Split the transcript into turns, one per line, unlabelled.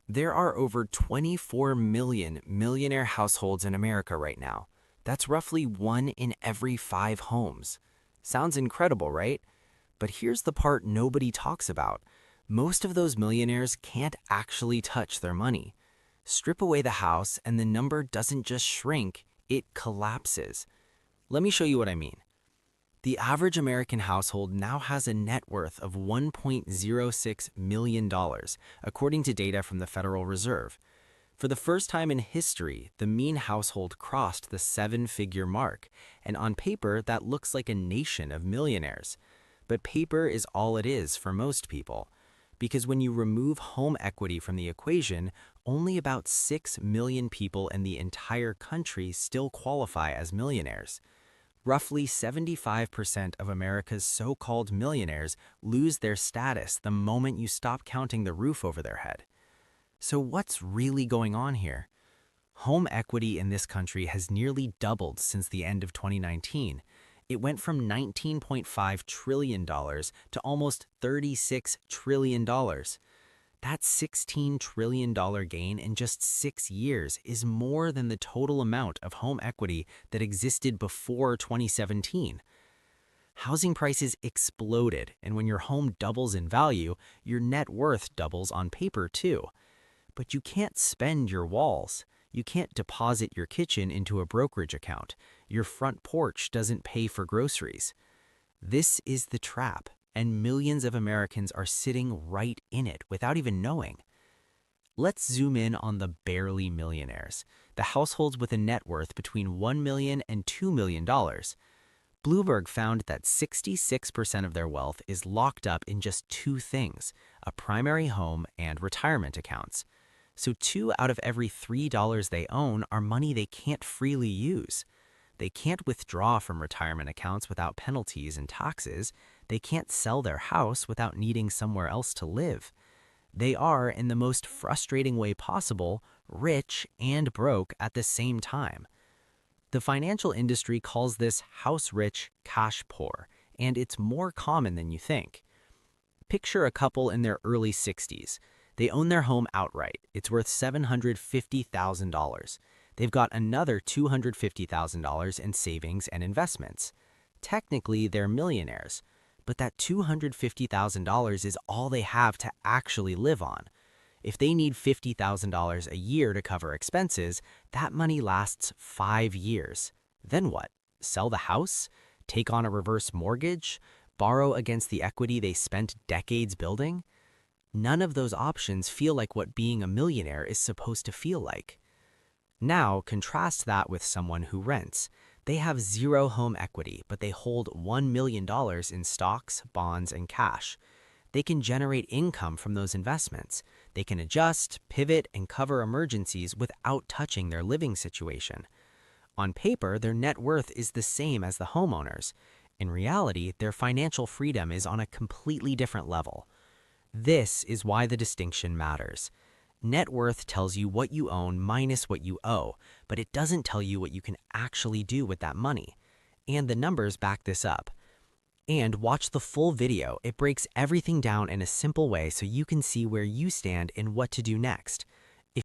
There are over 24 million millionaire households in America right now. That's roughly 1 in every 5 homes. Sounds incredible, right? But here's the part nobody talks about. Most of those millionaires can't actually touch their money. Strip away the house and the number doesn't just shrink, it collapses. Let me show you what I mean. The average American household now has a net worth of $1.06 million, according to data from the Federal Reserve. For the first time in history, the mean household crossed the 7-figure mark, and on paper, that looks like a nation of millionaires. But paper is all it is for most people. Because when you remove home equity from the equation, only about 6 million people in the entire country still qualify as millionaires. Roughly 75% of America's so-called millionaires lose their status the moment you stop counting the roof over their head. So what's really going on here? Home equity in this country has nearly doubled since the end of 2019. It went from $19.5 trillion to almost $36 trillion. That $16 trillion gain in just 6 years is more than the total amount of home equity that existed before 2017. Housing prices exploded, and when your home doubles in value, your net worth doubles on paper too. But you can't spend your walls. You can't deposit your kitchen into a brokerage account. Your front porch doesn't pay for groceries. This is the trap, and millions of Americans are sitting right in it without even knowing. Let's zoom in on the barely millionaires, the households with a net worth between $1 million and $2 million. Bloomberg found that 66% of their wealth is locked up in just 2 things, a primary home and retirement accounts. So 2 out of every $3 they own are money they can't freely use. They can't withdraw from retirement accounts without penalties and taxes. They can't sell their house without needing somewhere else to live. They are, in the most frustrating way possible, rich and broke at the same time. The financial industry calls this house rich, cash poor, and it's more common than you think. Picture a couple in their early 60s. They own their home outright. It's worth $750,000. They've got another $250,000 in savings and investments. Technically, they're millionaires, but that $250,000 is all they have to actually live on. If they need $50,000 a year to cover expenses, that money lasts 5 years. Then what? Sell the house? Take on a reverse mortgage? Borrow against the equity they spent decades building? None of those options feel like what being a millionaire is supposed to feel like. Now, contrast that with someone who rents. They have zero home equity, but they hold $1 million in stocks, bonds, and cash. They can generate income from those investments. They can adjust, pivot, and cover emergencies without touching their living situation. On paper, their net worth is the same as the homeowners. In reality, their financial freedom is on a completely different level. This is why the distinction matters. Net worth tells you what you own minus what you owe, but it doesn't tell you what you can actually do with that money. And the numbers back this up. And watch the full video. It breaks everything down in a simple way so you can see where you stand and what to do next.